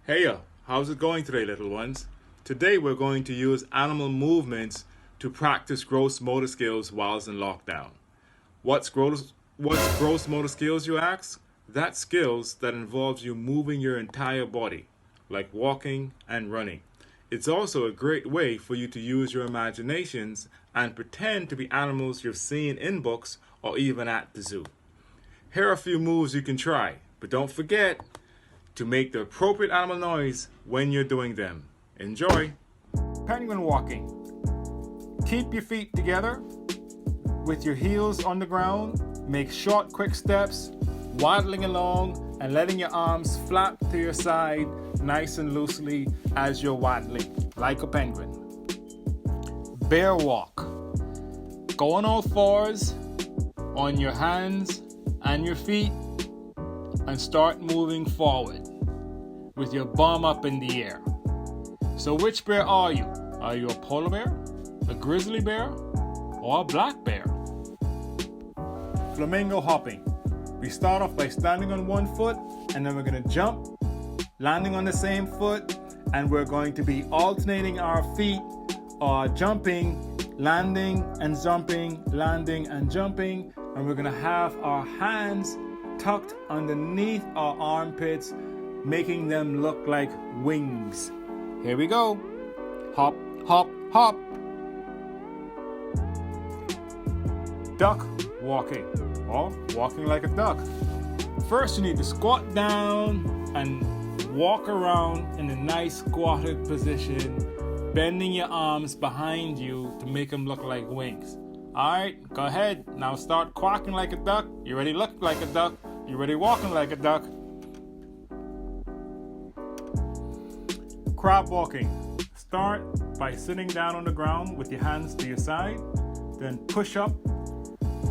Heya, how's it going today, little ones? Today we're going to use animal movements to practice gross motor skills whilst in lockdown. What's gross motor skills, you ask? That's skills that involves you moving your entire body, like walking and running. It's also a great way for you to use your imaginations and pretend to be animals you've seen in books or even at the zoo. Here are a few moves you can try, but don't forget to make the appropriate animal noise when you're doing them. Enjoy! Penguin walking. Keep your feet together with your heels on the ground. Make short, quick steps, waddling along and letting your arms flap to your side nice and loosely as you're waddling, like a penguin. Bear walk. Go on all fours, on your hands and your feet, and start moving forward with your bum up in the air. So which bear are you? Are you a polar bear, a grizzly bear, or a black bear? Flamingo hopping. We start off by standing on one foot and then we're going to jump, landing on the same foot, and we're going to be alternating our feet, jumping, landing and jumping, landing and jumping, and we're going to have our hands tucked underneath our armpits, making them look like wings. Here we go. Hop, hop, hop. Duck walking, or walking like a duck. First, you need to squat down and walk around in a nice squatted position, bending your arms behind you to make them look like wings. Alright, go ahead. Now start quacking like a duck. You ready look like a duck. You ready walking like a duck. Crab walking. Start by sitting down on the ground with your hands to your side. Then push up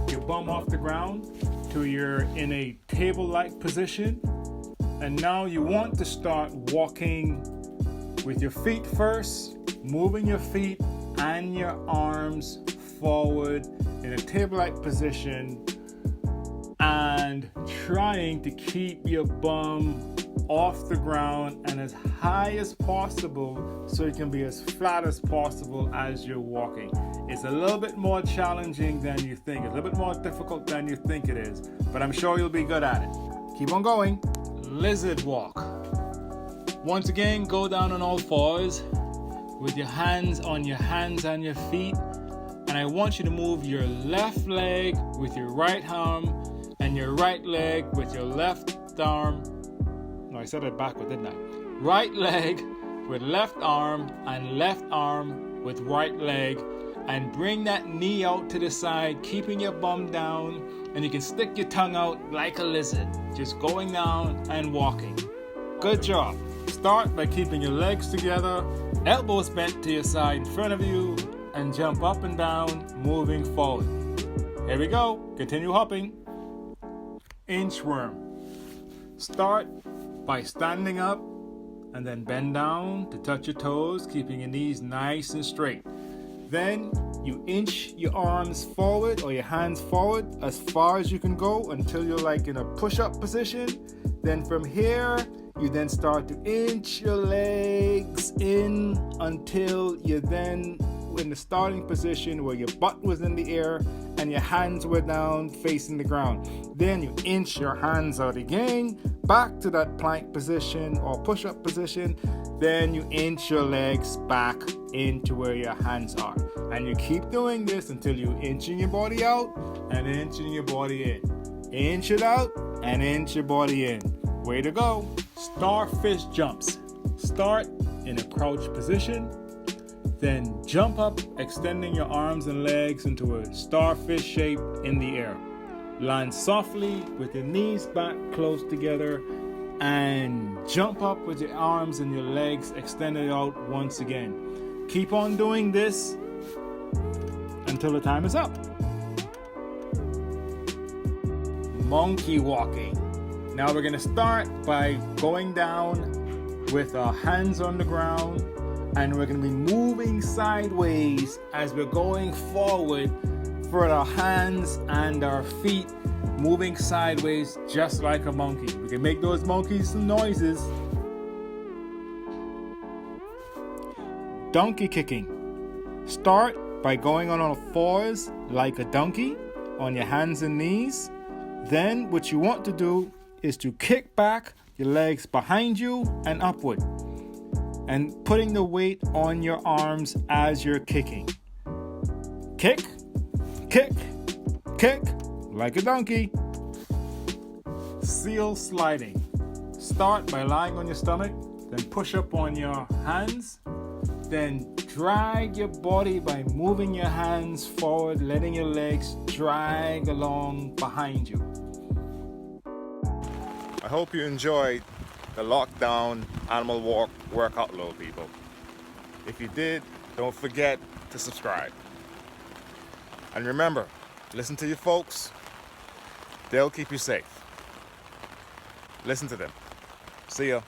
your bum off the ground till you're in a table-like position. And now you want to start walking with your feet first, moving your feet and your arms forward in a table-like position and trying to keep your bum off the ground and as high as possible so you can be as flat as possible as you're walking. It's a little bit more challenging than you think. It's a little bit more difficult than you think it is, but I'm sure you'll be good at it. Keep on going. Lizard walk. Once again, go down on all fours with your hands on your hands and your feet. And I want you to move your left leg with your right arm and your right leg with your left arm. No, I said it backward, didn't I? Right leg with left arm and left arm with right leg. And bring that knee out to the side, keeping your bum down. And you can stick your tongue out like a lizard, just going down and walking. Good job. Start by keeping your legs together, elbows bent to your side in front of you, and jump up and down, moving forward. Here we go. Continue hopping. Inchworm. Start by standing up and then bend down to touch your toes, keeping your knees nice and straight. Then you inch your arms forward or your hands forward as far as you can go until you're like in a push-up position. Then from here, you then start to inch your legs in until you're then in the starting position where your butt was in the air and your hands were down facing the ground. Then you inch your hands out again, back to that plank position or push-up position. Then you inch your legs back into where your hands are. And you keep doing this until you're inching your body out and inching your body in. Inch it out and inch your body in. Way to go. Starfish jumps. Start in a crouch position. Then jump up, extending your arms and legs into a starfish shape in the air. Land softly with your knees back close together and jump up with your arms and your legs extended out once again. Keep on doing this until the time is up. Monkey walking. Now we're going to start by going down with our hands on the ground, and we're going to be moving sideways as we're going forward for our hands and our feet moving sideways just like a monkey. We can make those monkeys some noises. donkey kicking. Start by going on all fours like a donkey on your hands and knees. Then what you want to do is to kick back your legs behind you and upward, and putting the weight on your arms as you're kicking. Kick, kick, kick like a donkey. Seal sliding. Start by lying on your stomach, then push up on your hands, then drag your body by moving your hands forward, letting your legs drag along behind you. I hope you enjoyed the lockdown animal walk workout, little people. If you did, don't forget to subscribe. And remember, listen to your folks. They'll keep you safe. Listen to them. See ya.